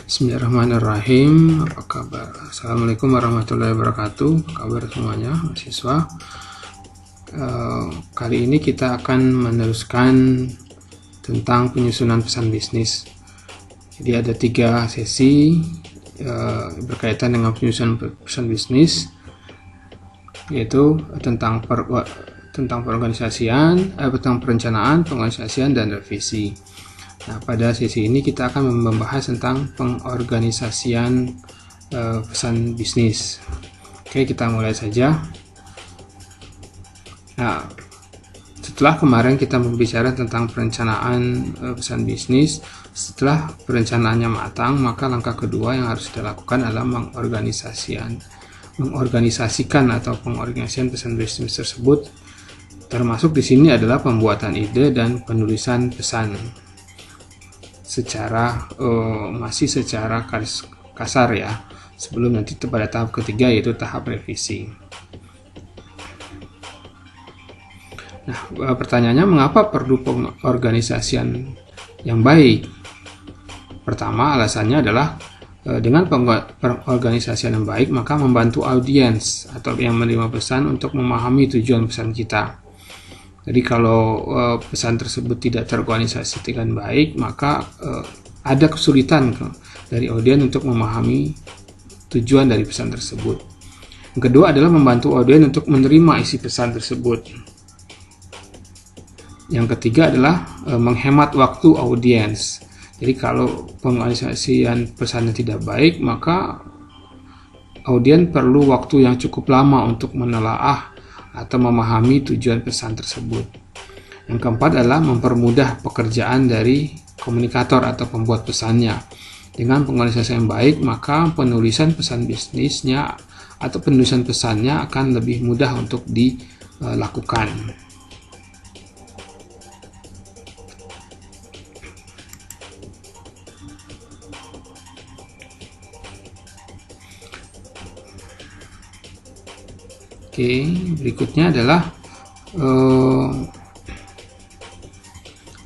Bismillahirrahmanirrahim. Apa kabar? Assalamualaikum warahmatullahi wabarakatuh. Apa kabar semuanya, mahasiswa? Kali ini kita akan meneruskan tentang penyusunan pesan bisnis. Jadi ada 3 sesi berkaitan dengan penyusunan pesan bisnis, yaitu tentang pengorganisasian, tentang perencanaan, pengorganisasian, dan revisi. Nah, pada sesi ini kita akan membahas tentang pengorganisasian pesan bisnis. Oke, kita mulai saja. Nah, setelah kemarin kita berbicara tentang perencanaan pesan bisnis, setelah perencanaannya matang, maka langkah kedua yang harus dilakukan adalah mengorganisasikan atau pengorganisasian pesan bisnis tersebut. Termasuk di sini adalah pembuatan ide dan penulisan pesan masih secara kasar ya, sebelum nanti pada tahap ketiga, yaitu tahap revisi. Nah, pertanyaannya, mengapa perlu pengorganisasian yang baik? Pertama, alasannya adalah dengan pengorganisasian yang baik, maka membantu audiens atau yang menerima pesan untuk memahami tujuan pesan kita. Jadi kalau pesan tersebut tidak terorganisasi dengan baik, maka ada kesulitan dari audiens untuk memahami tujuan dari pesan tersebut. Yang kedua adalah membantu audiens untuk menerima isi pesan tersebut. Yang ketiga adalah menghemat waktu audiens. Jadi kalau pengorganisasian pesannya tidak baik, maka audiens perlu waktu yang cukup lama untuk menelaah atau memahami tujuan pesan tersebut. Yang keempat adalah mempermudah pekerjaan dari komunikator atau pembuat pesannya. Dengan pengorganisasian yang baik, maka penulisan pesan bisnisnya atau penulisan pesannya akan lebih mudah untuk dilakukan. Oke, berikutnya adalah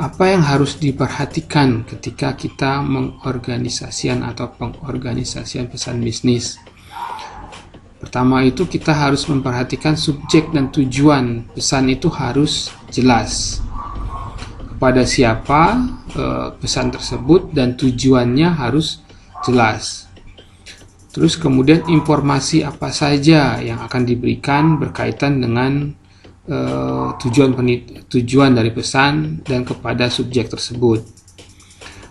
apa yang harus diperhatikan ketika kita mengorganisasikan atau pengorganisasian pesan bisnis. Pertama itu kita harus memperhatikan subjek dan tujuan pesan itu harus jelas. Kepada siapa pesan tersebut dan tujuannya harus jelas. Terus kemudian informasi apa saja yang akan diberikan berkaitan dengan tujuan dari pesan dan kepada subjek tersebut.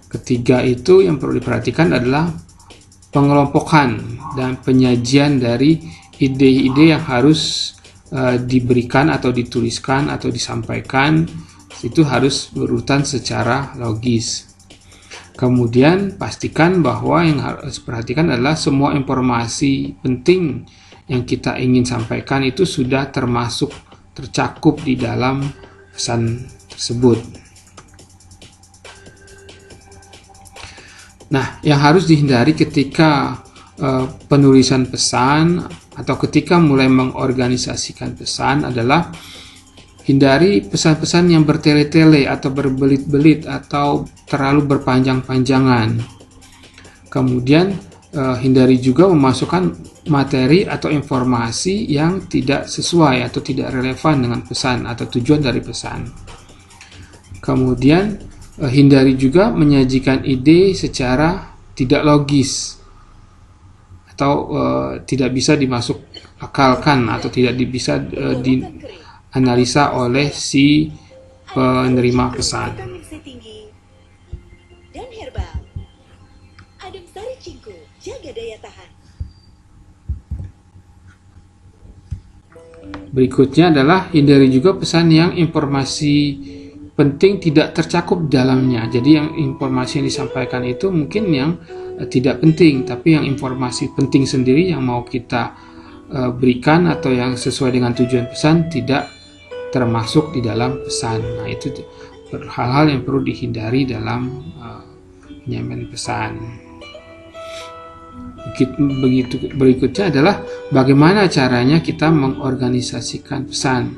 Ketiga itu yang perlu diperhatikan adalah pengelompokan dan penyajian dari ide-ide yang harus diberikan atau dituliskan atau disampaikan. Itu harus berurutan secara logis. Kemudian pastikan bahwa yang harus diperhatikan adalah semua informasi penting yang kita ingin sampaikan itu sudah tercakup di dalam pesan tersebut. Nah, yang harus dihindari ketika penulisan pesan atau ketika mulai mengorganisasikan pesan adalah hindari pesan-pesan yang bertele-tele atau berbelit-belit atau terlalu berpanjang-panjangan. Kemudian hindari juga memasukkan materi atau informasi yang tidak sesuai atau tidak relevan dengan pesan atau tujuan dari pesan. Kemudian hindari juga menyajikan ide secara tidak logis atau tidak bisa dimasuk akalkan atau tidak bisa dianalisa oleh si penerima pesan. Dan herbal. Adem Sari Cingku, jaga daya tahan. Berikutnya adalah hindari juga pesan yang informasi penting tidak tercakup dalamnya. Jadi yang informasi yang disampaikan itu mungkin yang tidak penting, tapi yang informasi penting sendiri yang mau kita berikan atau yang sesuai dengan tujuan pesan tidak termasuk di dalam pesan. Nah, itu hal-hal yang perlu dihindari dalam penyampaian pesan. Begitu berikutnya adalah bagaimana caranya kita mengorganisasikan pesan.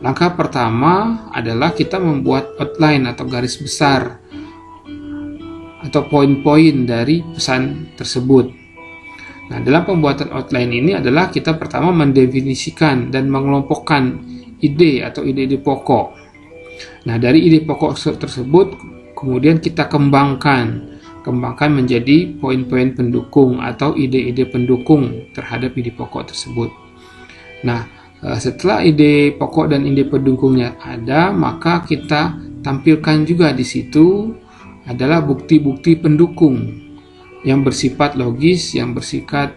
Langkah pertama adalah kita membuat outline atau garis besar atau poin-poin dari pesan tersebut. Nah, dalam pembuatan outline ini adalah kita pertama mendefinisikan dan mengelompokkan ide atau ide-ide pokok. Nah, dari ide pokok tersebut kemudian kita kembangkan menjadi poin-poin pendukung atau ide-ide pendukung terhadap ide pokok tersebut. Nah, setelah ide pokok dan ide pendukungnya ada, maka kita tampilkan juga di situ adalah bukti-bukti pendukung yang bersifat logis, yang bersifat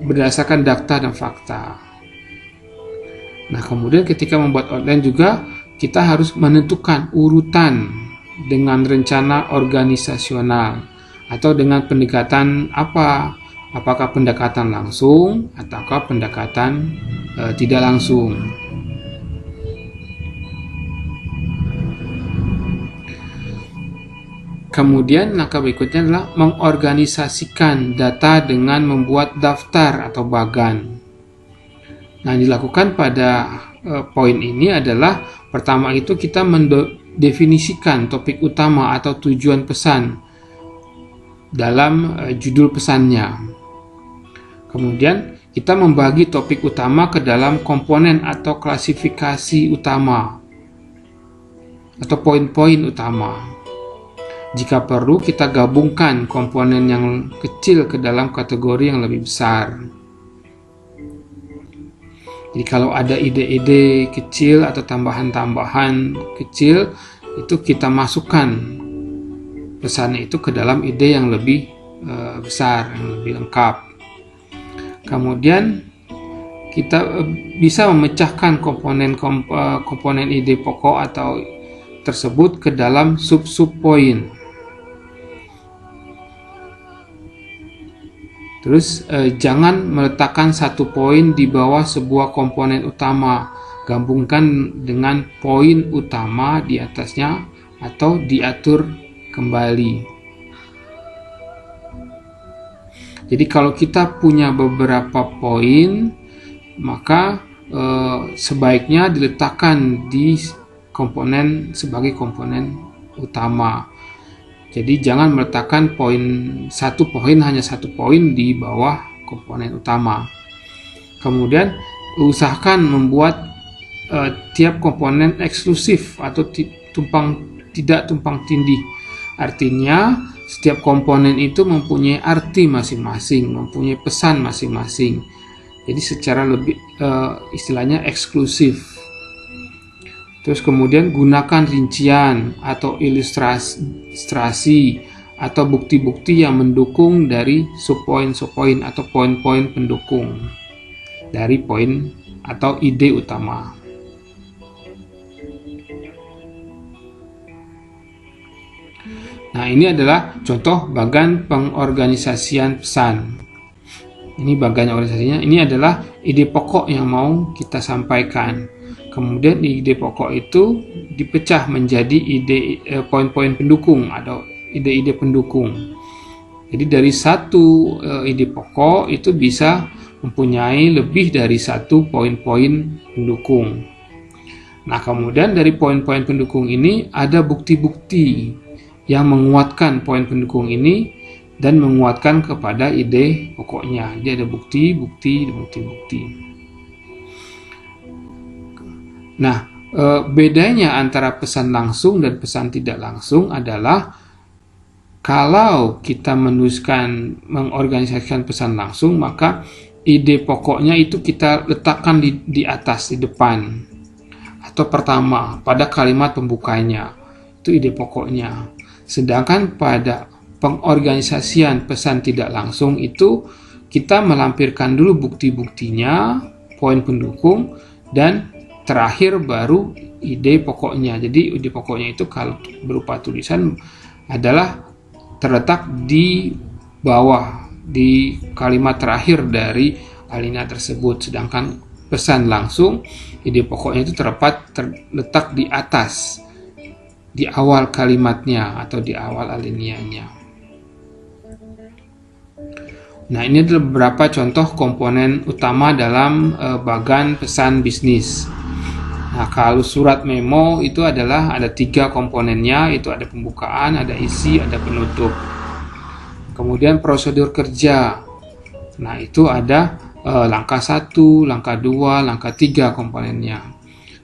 berdasarkan data dan fakta. Nah, kemudian ketika membuat outline juga kita harus menentukan urutan dengan rencana organisasional atau dengan pendekatan apa, apakah pendekatan langsung ataukah pendekatan tidak langsung. Kemudian langkah berikutnya adalah mengorganisasikan data dengan membuat daftar atau bagan. Nah, dilakukan pada poin ini adalah pertama itu kita mendefinisikan topik utama atau tujuan pesan dalam judul pesannya. Kemudian kita membagi topik utama ke dalam komponen atau klasifikasi utama atau poin-poin utama. Jika perlu, kita gabungkan komponen yang kecil ke dalam kategori yang lebih besar. Jadi kalau ada ide-ide kecil atau tambahan-tambahan kecil, itu kita masukkan pesannya itu ke dalam ide yang lebih besar, yang lebih lengkap. Kemudian kita bisa memecahkan komponen ide pokok atau tersebut ke dalam sub-sub poin. Terus jangan meletakkan satu poin di bawah sebuah komponen utama, gabungkan dengan poin utama di atasnya atau diatur kembali. Jadi kalau kita punya beberapa poin, maka sebaiknya diletakkan di komponen sebagai komponen utama. Jadi jangan meletakkan hanya satu poin di bawah komponen utama. Kemudian usahakan membuat tiap komponen eksklusif atau tidak tumpang tindih. Artinya setiap komponen itu mempunyai arti masing-masing, mempunyai pesan masing-masing. Jadi secara lebih istilahnya eksklusif. Terus kemudian gunakan rincian atau ilustrasi atau bukti-bukti yang mendukung dari subpoin atau poin-poin pendukung dari poin atau ide utama. Nah, ini adalah contoh bagan pengorganisasian pesan. Ini bagan organisasinya. Ini adalah ide pokok yang mau kita sampaikan. Kemudian ide pokok itu dipecah menjadi poin-poin pendukung atau ide-ide pendukung. Jadi dari satu ide pokok itu bisa mempunyai lebih dari satu poin-poin pendukung. Nah, kemudian dari poin-poin pendukung ini ada bukti-bukti yang menguatkan poin pendukung ini dan menguatkan kepada ide pokoknya. Jadi ada bukti. Nah, bedanya antara pesan langsung dan pesan tidak langsung adalah kalau kita mengorganisasikan pesan langsung, maka ide pokoknya itu kita letakkan di atas, di depan, atau pertama pada kalimat pembukanya. Itu ide pokoknya. Sedangkan pada pengorganisasian pesan tidak langsung itu kita melampirkan dulu bukti-buktinya, poin pendukung, dan terakhir baru ide pokoknya. Jadi ide pokoknya itu kalau berupa tulisan adalah terletak di bawah, di kalimat terakhir dari alinea tersebut. Sedangkan pesan langsung, ide pokoknya itu terletak di atas, di awal kalimatnya atau di awal alineanya. Nah, ini adalah beberapa contoh komponen utama dalam bagan pesan bisnis. Nah, kalau surat memo itu adalah ada 3 komponennya, itu ada pembukaan, ada isi, ada penutup. Kemudian prosedur kerja. Nah, itu ada langkah 1, langkah 2, langkah 3 komponennya.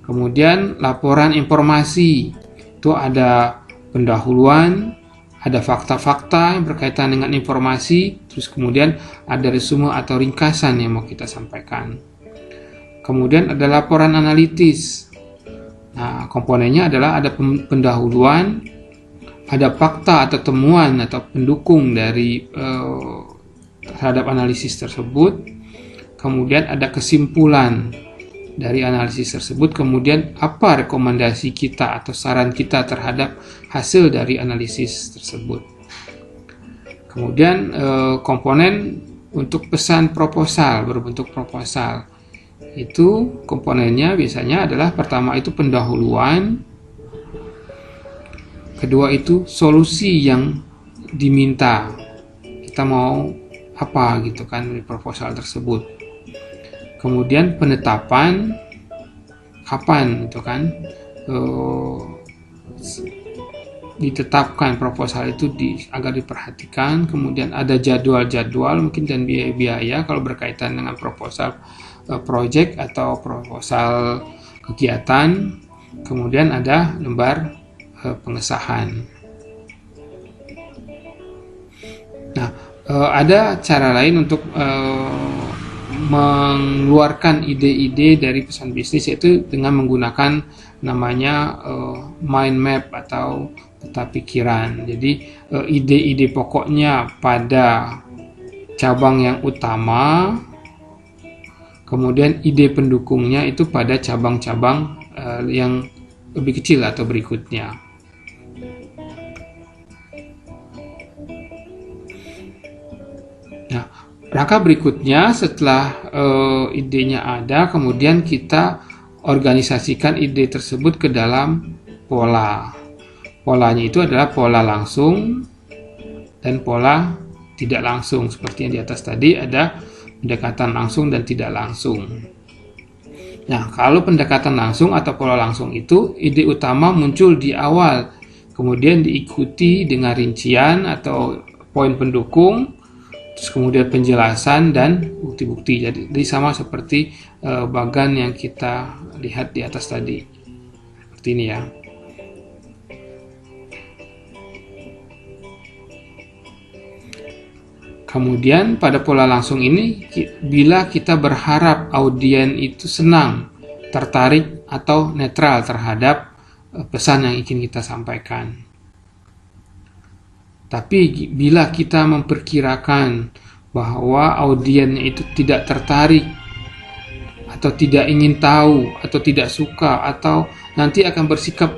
Kemudian laporan informasi. Itu ada pendahuluan, ada fakta-fakta yang berkaitan dengan informasi, terus kemudian ada resume atau ringkasan yang mau kita sampaikan. Kemudian ada laporan analitis. Nah, komponennya adalah ada pendahuluan, ada fakta atau temuan atau pendukung dari terhadap analisis tersebut. Kemudian ada kesimpulan dari analisis tersebut. Kemudian apa rekomendasi kita atau saran kita terhadap hasil dari analisis tersebut. Kemudian komponen untuk pesan proposal berbentuk proposal. Itu komponennya biasanya adalah pertama itu pendahuluan, kedua itu solusi yang diminta, kita mau apa gitu kan dari proposal tersebut, kemudian penetapan kapan itu kan ditetapkan proposal itu agar diperhatikan, kemudian ada jadwal-jadwal mungkin dan biaya-biaya kalau berkaitan dengan proposal project atau proposal kegiatan, kemudian ada lembar pengesahan. Nah, ada cara lain untuk mengeluarkan ide-ide dari pesan bisnis, yaitu dengan menggunakan namanya mind map atau peta pikiran. Jadi ide-ide pokoknya pada cabang yang utama, kemudian ide pendukungnya itu pada cabang-cabang yang lebih kecil atau berikutnya. Nah, langkah berikutnya setelah idenya ada, kemudian kita organisasikan ide tersebut ke dalam pola. Polanya itu adalah pola langsung dan pola tidak langsung. Seperti yang di atas tadi, ada pendekatan langsung dan tidak langsung. Nah, kalau pendekatan langsung atau pola langsung itu, ide utama muncul di awal, kemudian diikuti dengan rincian atau poin pendukung, terus kemudian penjelasan dan bukti-bukti. Jadi sama seperti bagan yang kita lihat di atas tadi. Seperti ini ya. Kemudian pada pola langsung ini, bila kita berharap audien itu senang, tertarik, atau netral terhadap pesan yang ingin kita sampaikan. Tapi bila kita memperkirakan bahwa audiennya itu tidak tertarik, atau tidak ingin tahu, atau tidak suka, atau nanti akan bersikap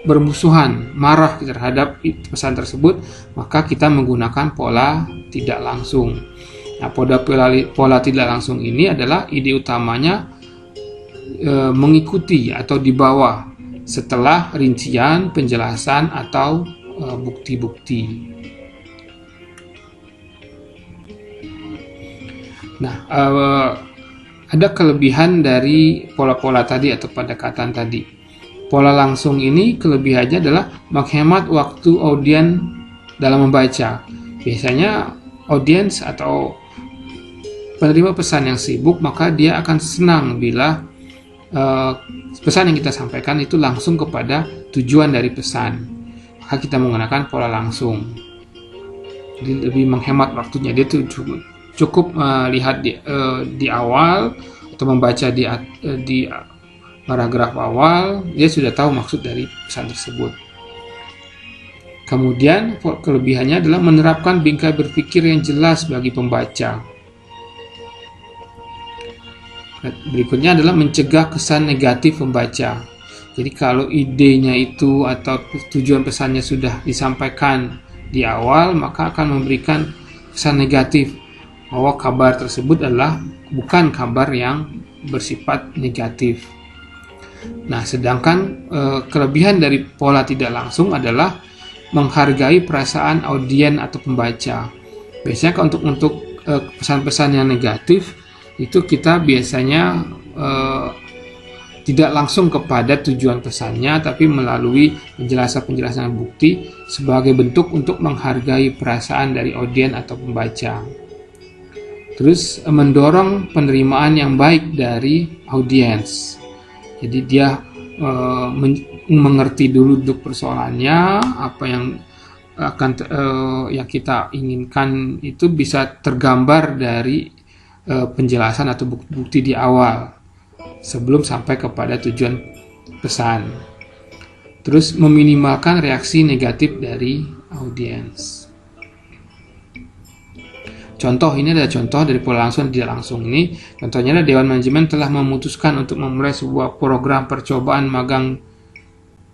bermusuhan, marah terhadap pesan tersebut, maka kita menggunakan pola tidak langsung. Nah, pola tidak langsung ini adalah ide utamanya mengikuti atau di bawah setelah rincian, penjelasan, atau bukti-bukti. Nah, ada kelebihan dari pola-pola tadi atau pendekatan tadi. Pola langsung ini kelebihannya adalah menghemat waktu audien dalam membaca. Biasanya audiens atau penerima pesan yang sibuk, maka dia akan senang bila pesan yang kita sampaikan itu langsung kepada tujuan dari pesan. Maka kita menggunakan pola langsung. Jadi lebih menghemat waktunya. Dia tuh cukup lihat di awal atau membaca di paragraf awal, dia sudah tahu maksud dari pesan tersebut. Kemudian kelebihannya adalah menerapkan bingkai berpikir yang jelas bagi pembaca. Berikutnya adalah mencegah kesan negatif pembaca. Jadi kalau idenya itu atau tujuan pesannya sudah disampaikan di awal, maka akan memberikan kesan negatif bahwa kabar tersebut adalah bukan kabar yang bersifat negatif. Nah, sedangkan kelebihan dari pola tidak langsung adalah menghargai perasaan audien atau pembaca. Biasanya untuk pesan-pesan yang negatif itu kita biasanya tidak langsung kepada tujuan pesannya, tapi melalui penjelasan-penjelasan bukti sebagai bentuk untuk menghargai perasaan dari audiens atau pembaca. Terus mendorong penerimaan yang baik dari audiens. Jadi dia mengerti dulu duduk persoalannya, apa yang akan yang kita inginkan itu bisa tergambar dari penjelasan atau bukti-bukti di awal sebelum sampai kepada tujuan pesan. Terus meminimalkan reaksi negatif dari audiens. Contoh ini adalah contoh dari pola langsung dan tidak langsung ini. Contohnya adalah Dewan Manajemen telah memutuskan untuk memulai sebuah program percobaan magang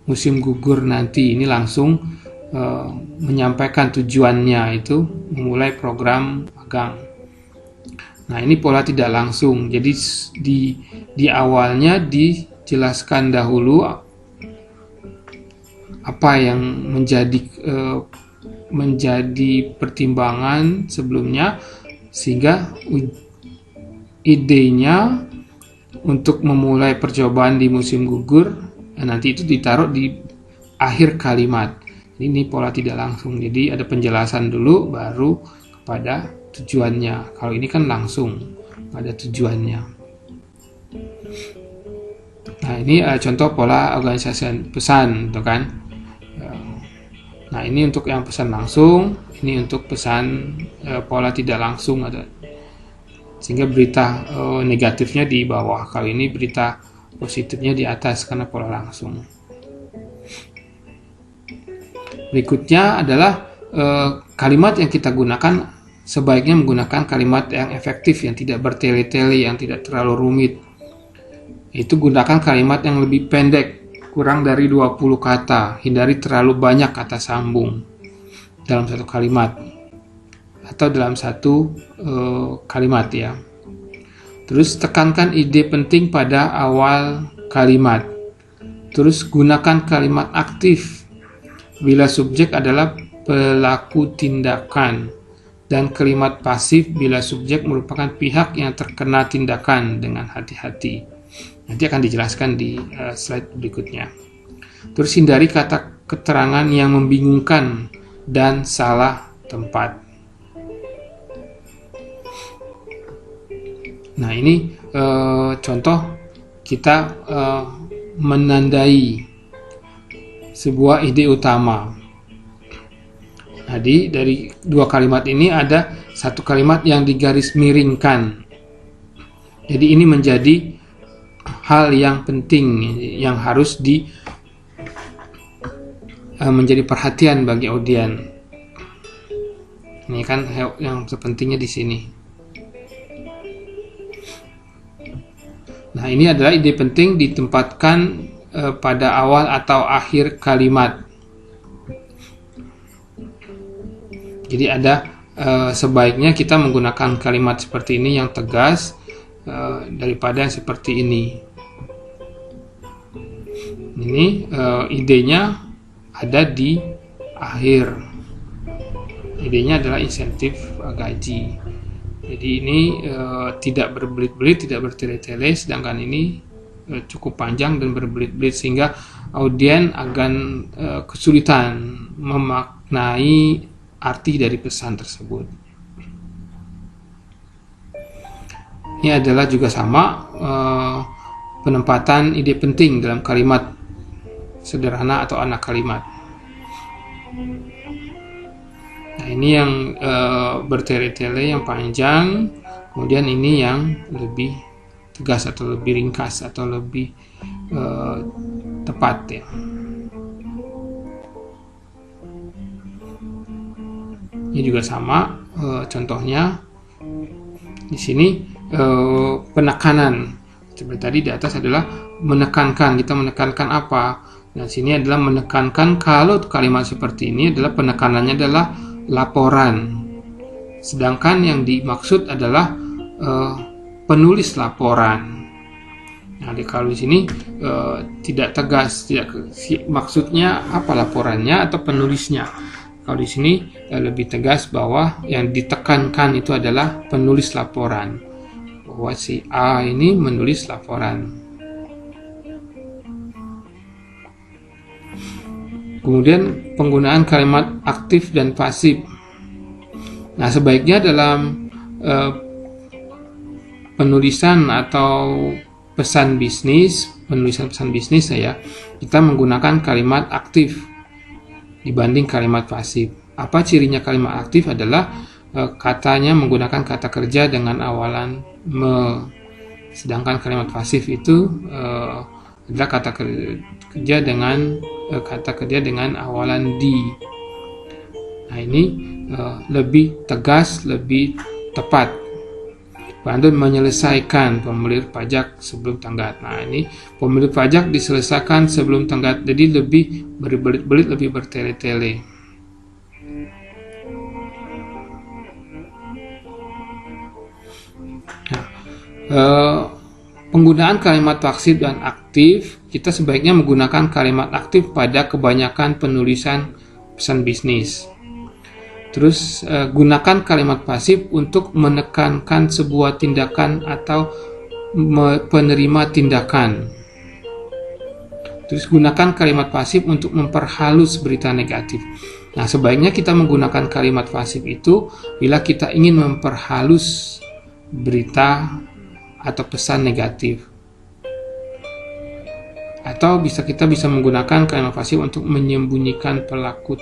musim gugur nanti. Ini langsung menyampaikan tujuannya, itu memulai program magang. Nah, ini pola tidak langsung. Jadi di awalnya dijelaskan dahulu apa yang menjadi pertimbangan sebelumnya, sehingga idenya untuk memulai percobaan di musim gugur nanti itu ditaruh di akhir kalimat. Ini pola tidak langsung. Jadi ada penjelasan dulu baru kepada tujuannya. Kalau ini kan langsung pada tujuannya. Nah, ini contoh pola organisasi pesan, gitu kan. Nah, ini untuk yang pesan langsung, ini untuk pesan pola tidak langsung ada. Sehingga berita negatifnya di bawah. Kalau ini berita positifnya di atas karena pola langsung. Berikutnya adalah kalimat yang kita gunakan. Sebaiknya menggunakan kalimat yang efektif, yang tidak bertele-tele, yang tidak terlalu rumit. Itu gunakan kalimat yang lebih pendek, kurang dari 20 kata. Hindari terlalu banyak kata sambung dalam satu kalimat atau dalam satu kalimat ya. Terus tekankan ide penting pada awal kalimat. Terus gunakan kalimat aktif bila subjek adalah pelaku tindakan, dan kalimat pasif bila subjek merupakan pihak yang terkena tindakan dengan hati-hati. Nanti akan dijelaskan di slide berikutnya. Terus hindari kata keterangan yang membingungkan dan salah tempat. Nah, ini contoh kita menandai sebuah ide utama. Jadi dari dua kalimat ini ada satu kalimat yang digaris miringkan. Jadi ini menjadi hal yang penting yang harus menjadi perhatian bagi audiens. Ini kan yang sepentingnya di sini. Nah, ini adalah ide penting ditempatkan pada awal atau akhir kalimat. Jadi ada sebaiknya kita menggunakan kalimat seperti ini yang tegas daripada yang seperti ini. Ini idenya ada di akhir. Idenya adalah insentif gaji. Jadi ini tidak berbelit-belit, tidak bertele-tele, sedangkan ini cukup panjang dan berbelit-belit sehingga audiens akan kesulitan memaknai arti dari pesan tersebut. Ini adalah juga sama penempatan ide penting dalam kalimat sederhana atau anak kalimat. Nah, ini yang bertele-tele, yang panjang, kemudian ini yang lebih tegas atau lebih ringkas atau lebih tepat ya. Ini juga sama contohnya di sini penekanan seperti tadi di atas adalah menekankan. Kita menekankan apa? Nah, sini adalah menekankan kalau kalimat seperti ini adalah penekanannya adalah laporan. Sedangkan yang dimaksud adalah penulis laporan. Nah, kalau di sini tidak tegas, maksudnya apa laporannya atau penulisnya. Kalau di sini lebih tegas bahwa yang ditekankan itu adalah penulis laporan. Bahwa si A ini menulis laporan. Kemudian penggunaan kalimat aktif dan pasif. Nah, sebaiknya dalam penulisan atau penulisan pesan bisnis kita menggunakan kalimat aktif dibanding kalimat pasif. Apa cirinya kalimat aktif adalah katanya menggunakan kata kerja dengan awalan me, sedangkan kalimat pasif itu adalah kata kerja dengan awalan di. Nah, ini lebih tegas, lebih tepat. Bantu menyelesaikan pemulihan pajak sebelum tenggat. Nah, ini pemulihan pajak diselesaikan sebelum tenggat, jadi lebih berbelit-belit, lebih bertele-tele. Nah, penggunaan kalimat pasif dan aktif, kita sebaiknya menggunakan kalimat aktif pada kebanyakan penulisan pesan bisnis. Terus gunakan kalimat pasif untuk menekankan sebuah tindakan atau penerima tindakan. Terus gunakan kalimat pasif untuk memperhalus berita negatif. Nah, sebaiknya kita menggunakan kalimat pasif itu bila kita ingin memperhalus berita atau pesan negatif. Atau kita bisa menggunakan kalimat pasif untuk menyembunyikan pelaku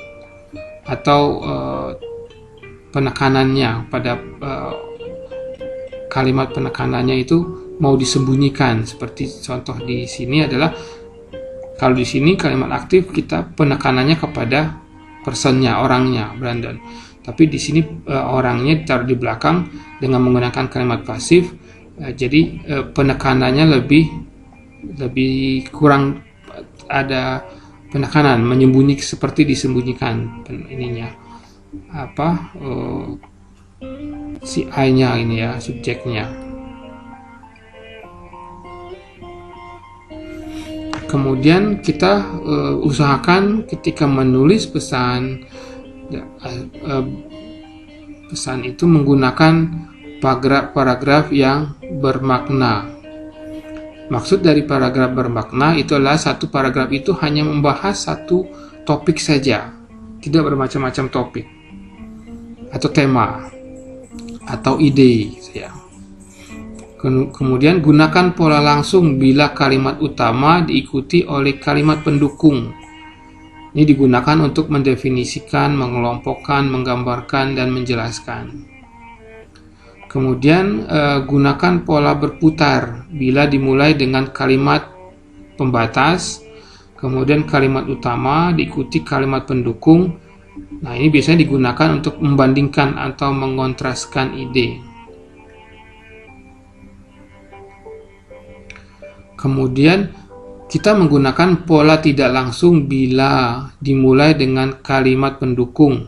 atau penekanannya pada kalimat penekanannya itu mau disembunyikan. Seperti contoh di sini adalah, kalau di sini kalimat aktif kita penekanannya kepada personnya, orangnya, Brandon. Tapi di sini orangnya ditaruh di belakang dengan menggunakan kalimat pasif. Jadi penekanannya lebih kurang ada penekanan, seperti disembunyikan si I-nya ini ya, subjeknya. Kemudian kita usahakan ketika menulis pesan itu menggunakan paragraf yang bermakna. Maksud dari paragraf bermakna itu adalah satu paragraf itu hanya membahas satu topik saja, tidak bermacam-macam topik atau tema atau ide. Kemudian gunakan pola langsung bila kalimat utama diikuti oleh kalimat pendukung. Ini digunakan untuk mendefinisikan, mengelompokkan, menggambarkan, dan menjelaskan. Kemudian gunakan pola berputar bila dimulai dengan kalimat pembatas, kemudian kalimat utama diikuti kalimat pendukung. Nah, ini biasanya digunakan untuk membandingkan atau mengontraskan ide. Kemudian kita menggunakan pola tidak langsung bila dimulai dengan kalimat pendukung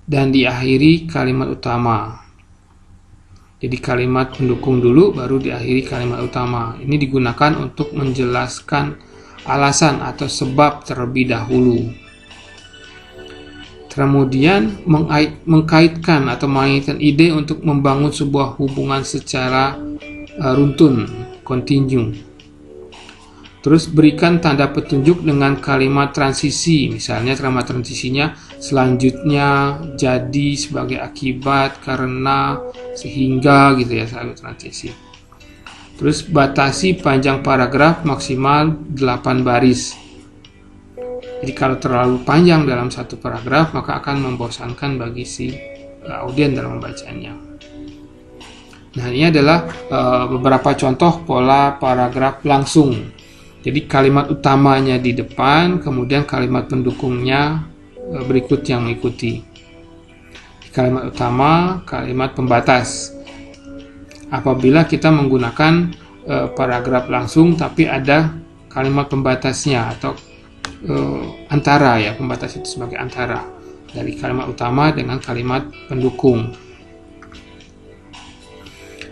dan diakhiri kalimat utama. Jadi kalimat pendukung dulu, baru diakhiri kalimat utama. Ini digunakan untuk menjelaskan alasan atau sebab terlebih dahulu. Kemudian mengkaitkan atau mengaitkan ide untuk membangun sebuah hubungan secara runtun, kontinu. Terus berikan tanda petunjuk dengan kalimat transisi, misalnya kalimat transisinya selanjutnya, jadi, sebagai akibat, karena, sehingga gitu ya, transisi. Terus batasi panjang paragraf maksimal 8 baris. Jadi kalau terlalu panjang dalam satu paragraf maka akan membosankan bagi si audien dalam membacanya. Nah, ini adalah beberapa contoh pola paragraf langsung. Jadi kalimat utamanya di depan, kemudian kalimat pendukungnya berikut yang mengikuti. Kalimat utama, kalimat pembatas. Apabila kita menggunakan paragraf langsung tapi ada kalimat pembatasnya atau antara ya, pembatas itu sebagai antara dari kalimat utama dengan kalimat pendukung.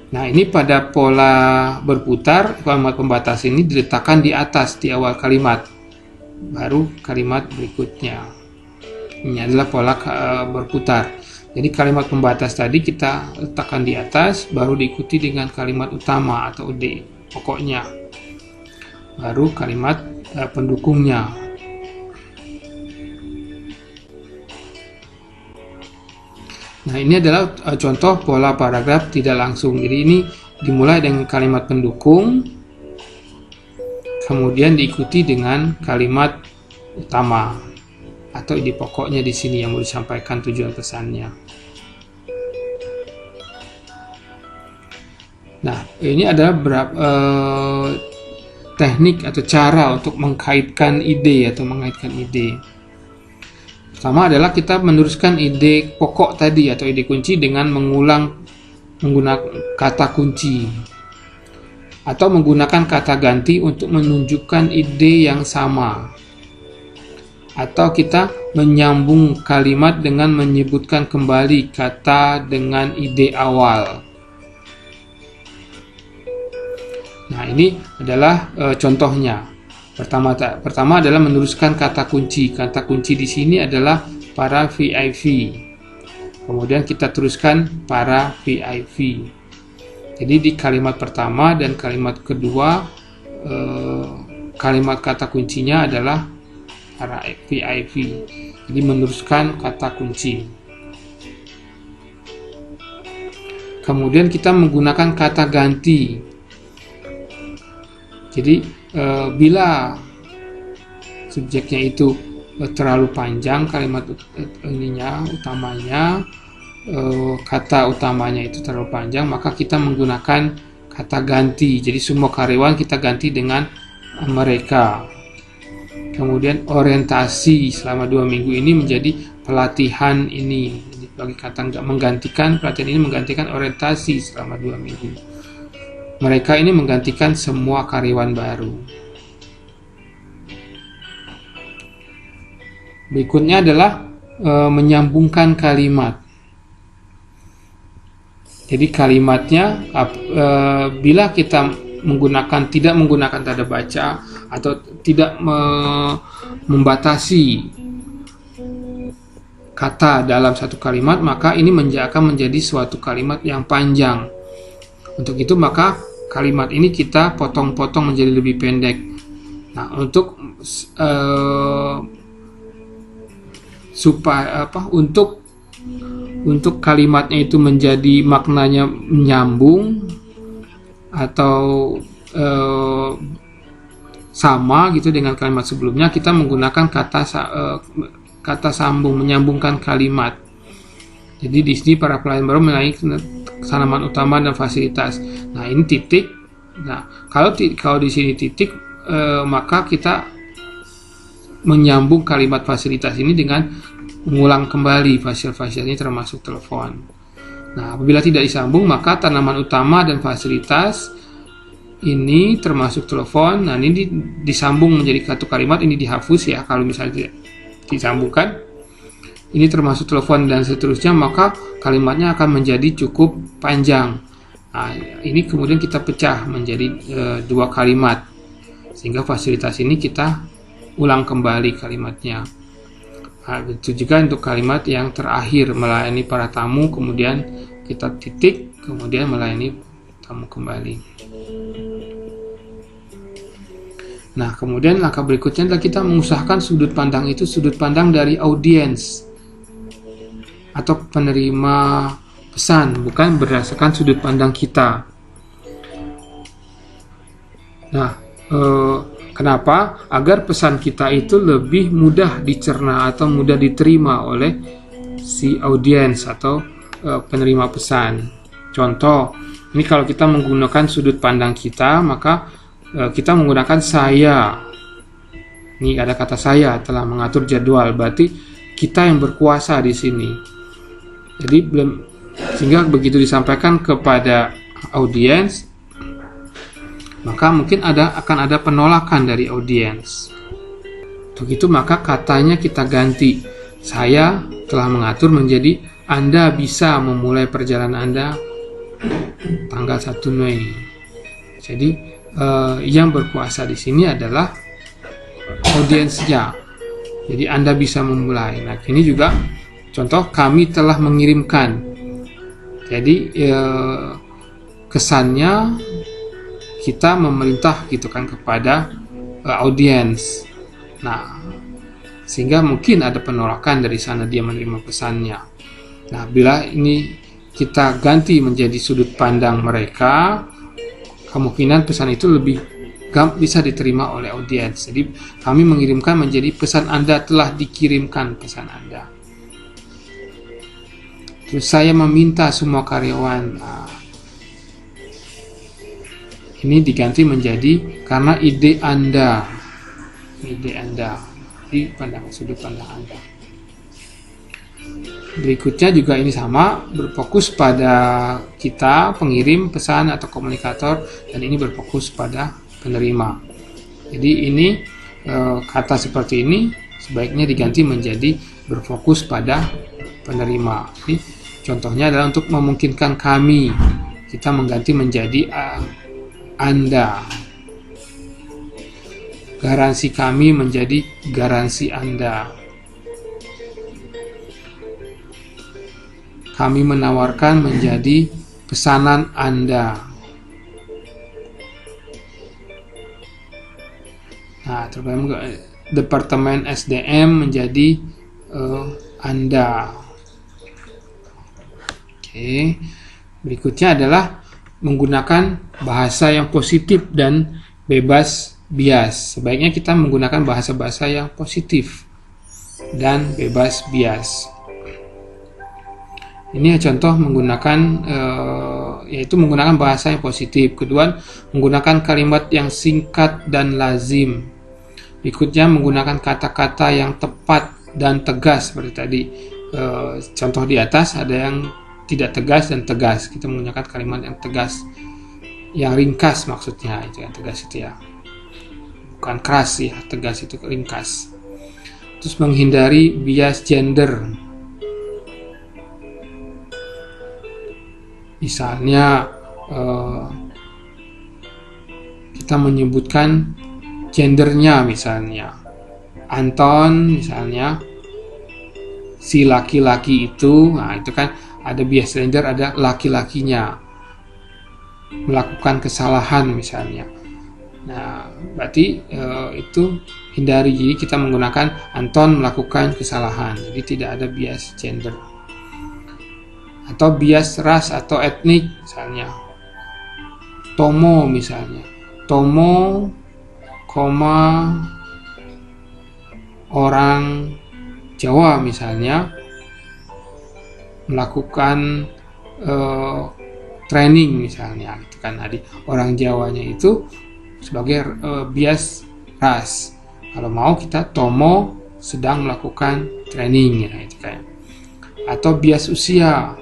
Nah, ini pada pola berputar, kalimat pembatas ini diletakkan di atas, di awal kalimat, baru kalimat berikutnya. Ini adalah pola berputar. Jadi kalimat pembatas tadi kita letakkan di atas, baru diikuti dengan kalimat utama atau ide pokoknya, baru kalimat pendukungnya. Nah, ini adalah contoh pola paragraf tidak langsung. Jadi ini dimulai dengan kalimat pendukung, kemudian diikuti dengan kalimat utama atau ide pokoknya di sini yang mau disampaikan tujuan pesannya. Nah, ini adalah teknik atau cara untuk mengkaitkan ide atau mengaitkan ide. Pertama adalah kita meneruskan ide pokok tadi atau ide kunci dengan menggunakan kata kunci atau menggunakan kata ganti untuk menunjukkan ide yang sama, atau kita menyambung kalimat dengan menyebutkan kembali kata dengan ide awal. Nah, ini adalah contohnya. Pertama adalah meneruskan kata kunci. Kata kunci di sini adalah para VIP. Kemudian kita teruskan para VIP. Jadi di kalimat pertama dan kalimat kedua, kalimat kata kuncinya adalah para VIP. Jadi meneruskan kata kunci. Kemudian kita menggunakan kata ganti. Jadi bila subjeknya itu terlalu panjang, kalimat utamanya, kata utamanya itu terlalu panjang, maka kita menggunakan kata ganti. Jadi semua karyawan kita ganti dengan mereka. Kemudian orientasi selama 2 minggu ini menjadi pelatihan ini. Jadi bagi kata menggantikan, pelatihan ini menggantikan orientasi selama 2 minggu. Mereka ini menggantikan semua karyawan baru. Berikutnya adalah menyambungkan kalimat. Jadi kalimatnya bila kita tidak menggunakan tanda baca atau tidak membatasi kata dalam satu kalimat, maka ini akan menjadi suatu kalimat yang panjang. Untuk itu maka kalimat ini kita potong-potong menjadi lebih pendek. Nah, untuk untuk kalimatnya itu menjadi maknanya menyambung atau sama gitu dengan kalimat sebelumnya, kita menggunakan kata sambung, menyambungkan kalimat. Jadi di sini para pelayan baru menaik tanaman utama dan fasilitas. Nah, ini titik. Nah, kalau di sini titik, maka kita menyambung kalimat fasilitas ini dengan mengulang kembali fasilitas ini termasuk telepon. Nah, apabila tidak disambung, maka tanaman utama dan fasilitas ini termasuk telepon. Nah, ini disambung menjadi satu kalimat, ini dihapus ya kalau misalnya tidak disambungkan. Ini termasuk telepon dan seterusnya, maka kalimatnya akan menjadi cukup panjang. Nah, ini kemudian kita pecah menjadi 2 kalimat, sehingga fasilitas ini kita ulang kembali kalimatnya. Nah, itu juga untuk kalimat yang terakhir, melayani para tamu, kemudian kita titik, kemudian melayani tamu kembali. Nah, kemudian langkah berikutnya adalah kita mengusahakan sudut pandang itu sudut pandang dari audiens atau penerima pesan, bukan berdasarkan sudut pandang kita. Nah, kenapa? Agar pesan kita itu lebih mudah dicerna atau mudah diterima oleh si audiens atau penerima pesan. Contoh, ini kalau kita menggunakan sudut pandang kita, maka kita menggunakan saya. Ini ada kata saya telah mengatur jadwal, berarti kita yang berkuasa di sini. Jadi sehingga begitu disampaikan kepada audiens, maka mungkin akan ada penolakan dari audiens. Untuk itu maka katanya kita ganti. Saya telah mengatur menjadi Anda bisa memulai perjalanan Anda tanggal 1 Mei. Jadi yang berkuasa di sini adalah audiensnya. Jadi Anda bisa memulai. Nah, ini juga contoh kami telah mengirimkan. Jadi kesannya kita memerintah gitu kan kepada audiens. Nah, sehingga mungkin ada penolakan dari sana dia menerima pesannya. Nah, bila ini kita ganti menjadi sudut pandang mereka, kemungkinan pesan itu lebih bisa diterima oleh audiens. Jadi kami mengirimkan menjadi pesan Anda telah dikirimkan pesan Anda. Terus saya meminta semua karyawan. Nah, ini diganti menjadi karena ide Anda. Di sudut pandang Anda. Berikutnya juga ini sama, berfokus pada kita, pengirim pesan atau komunikator, dan ini berfokus pada penerima. Jadi ini kata seperti ini sebaiknya diganti menjadi berfokus pada penerima. Jadi, contohnya adalah untuk memungkinkan kami, kita mengganti menjadi Anda. Garansi kami menjadi garansi Anda. Kami menawarkan menjadi pesanan Anda. Nah, terutama Departemen SDM menjadi Anda. Oke. Berikutnya adalah menggunakan bahasa yang positif dan bebas bias. Sebaiknya kita menggunakan bahasa-bahasa yang positif dan bebas bias. Ini contoh menggunakan yaitu menggunakan bahasa yang positif. Kedua, menggunakan kalimat yang singkat dan lazim. Berikutnya, menggunakan kata-kata yang tepat dan tegas seperti tadi. Contoh di atas ada yang tidak tegas dan tegas. Kita menggunakan kalimat yang tegas, yang ringkas maksudnya, itu yang tegas itu ya. Bukan keras ya, tegas itu ringkas. Terus menghindari bias gender. Misalnya kita menyebutkan gendernya, misalnya Anton, misalnya si laki-laki itu, nah itu kan ada bias gender, ada laki-lakinya melakukan kesalahan misalnya. Nah, berarti itu hindari. Jadi kita menggunakan Anton melakukan kesalahan, jadi tidak ada bias gender. Atau bias ras atau etnik, misalnya Tomo, misalnya Tomo, orang Jawa misalnya melakukan training misalnya, itu kan tadi orang Jawanya itu sebagai bias ras. Kalau mau kita Tomo sedang melakukan training ya, itu kan. Atau bias usia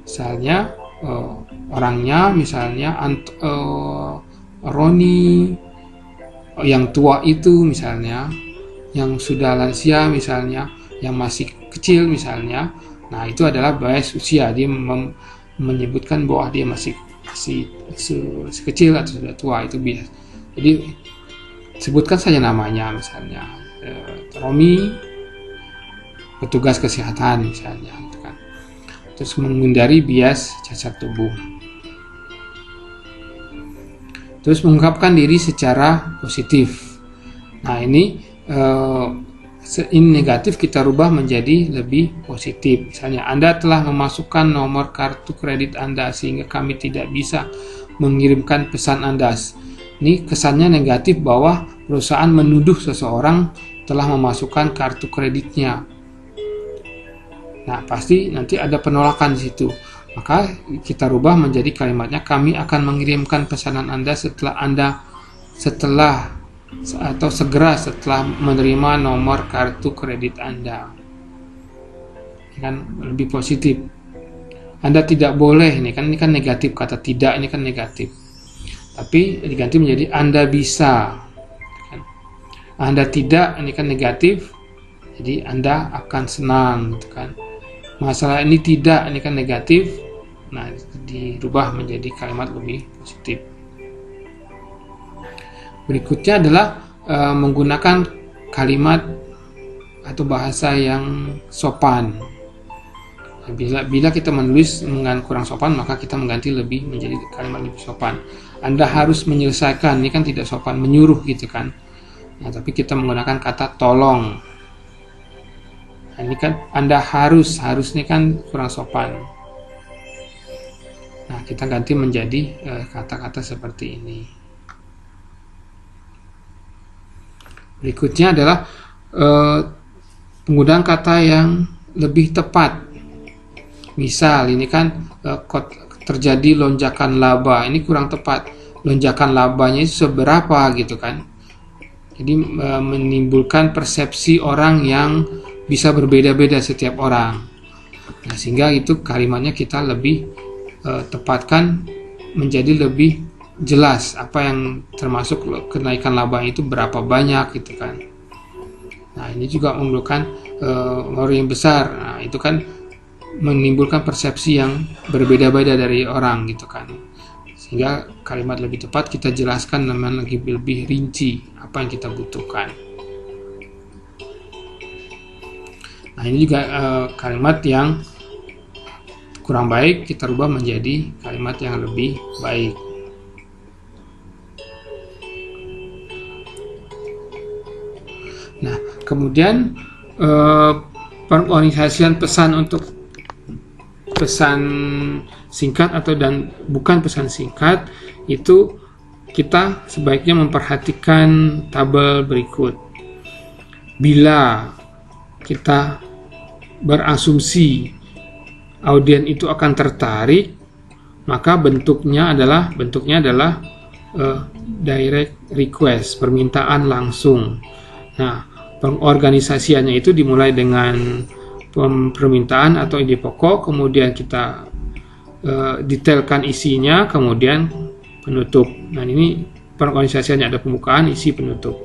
misalnya orangnya misalnya Roni yang tua itu misalnya, yang sudah lansia misalnya, yang masih kecil misalnya. Nah, itu adalah bias usia. Dia menyebutkan bahwa dia masih kecil atau sudah tua, itu bias. Jadi sebutkan saja namanya, misalnya Romi, petugas kesehatan misalnya, gitu kan. Terus menghindari bias cacat tubuh. Terus mengungkapkan diri secara positif. Nah, ini negatif kita rubah menjadi lebih positif. Misalnya, Anda telah memasukkan nomor kartu kredit Anda sehingga kami tidak bisa mengirimkan pesan Anda. Ini kesannya negatif bahwa perusahaan menuduh seseorang telah memasukkan kartu kreditnya. Nah, pasti nanti ada penolakan di situ. Maka kita rubah menjadi kalimatnya, kami akan mengirimkan pesanan Anda segera setelah menerima nomor kartu kredit Anda. Ini kan lebih positif. Anda tidak boleh, ini kan negatif, kata tidak ini kan negatif. Tapi diganti menjadi Anda bisa. Anda tidak, ini kan negatif. Jadi Anda akan senang, gitu kan. Masalah ini tidak, ini kan negatif. Nah, dirubah menjadi kalimat lebih positif. Berikutnya adalah menggunakan kalimat atau bahasa yang sopan. Bila kita menulis dengan kurang sopan, maka kita mengganti lebih menjadi kalimat lebih sopan. Anda harus menyelesaikan, ini kan tidak sopan, menyuruh gitu kan. Nah, tapi kita menggunakan kata tolong. Nah, ini kan Anda harusnya kan kurang sopan. Nah, kita ganti menjadi kata-kata seperti ini. Berikutnya adalah penggunaan kata yang lebih tepat. Misal ini kan terjadi lonjakan laba, ini kurang tepat. Lonjakan labanya itu seberapa gitu kan. Jadi menimbulkan persepsi orang yang bisa berbeda-beda setiap orang. Nah, sehingga itu kalimatnya kita lebih tepatkan menjadi lebih jelas apa yang termasuk kenaikan laba itu berapa banyak gitu kan. Nah, ini juga memerlukan memori yang besar. Nah, itu kan menimbulkan persepsi yang berbeda-beda dari orang gitu kan. Sehingga kalimat lebih tepat kita jelaskan dengan lebih rinci apa yang kita butuhkan. Nah, ini juga kalimat yang kurang baik kita rubah menjadi kalimat yang lebih baik. Nah, kemudian pengorganisasian pesan untuk pesan singkat dan bukan pesan singkat itu kita sebaiknya memperhatikan tabel berikut. Bila kita berasumsi audien itu akan tertarik, maka bentuknya adalah direct request, permintaan langsung. Nah, pengorganisasiannya itu dimulai dengan permintaan atau ide pokok, kemudian kita detailkan isinya, kemudian penutup. Nah, ini pengorganisasiannya ada pembukaan, isi, penutup.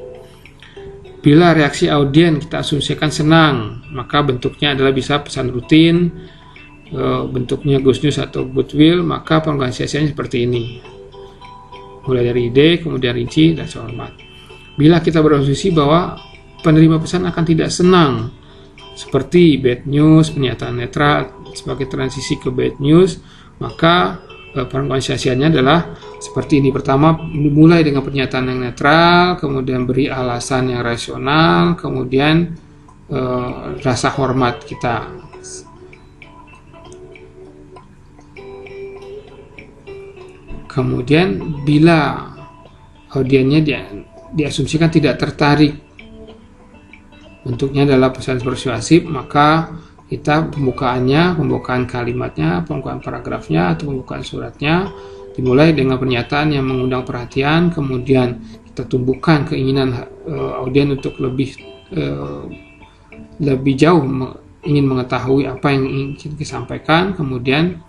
Bila reaksi audien kita asumsikan senang, maka bentuknya adalah bisa pesan rutin, bentuknya good news atau goodwill, maka pengorganisasiannya seperti ini. Mulai dari ide, kemudian rinci, dan hormat. Bila kita berasumsi bahwa penerima pesan akan tidak senang, seperti bad news, pernyataan netral sebagai transisi ke bad news, maka pengorganisasiannya adalah seperti ini. Pertama, mulai dengan pernyataan yang netral, kemudian beri alasan yang rasional, kemudian rasa hormat kita. Kemudian bila audiennya diasumsikan tidak tertarik, bentuknya adalah pesan persuasif, maka kita pembukaan kalimatnya, pembukaan paragrafnya atau pembukaan suratnya dimulai dengan pernyataan yang mengundang perhatian, kemudian kita tumbuhkan keinginan audien untuk lebih jauh ingin mengetahui apa yang ingin kita sampaikan, kemudian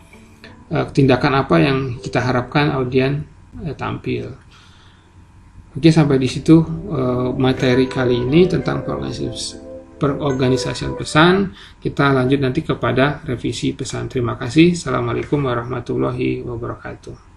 tindakan apa yang kita harapkan audien tampil. Oke, sampai di situ materi kali ini tentang pengorganisasian pesan. Kita lanjut nanti kepada revisi pesan. Terima kasih. Assalamualaikum warahmatullahi wabarakatuh.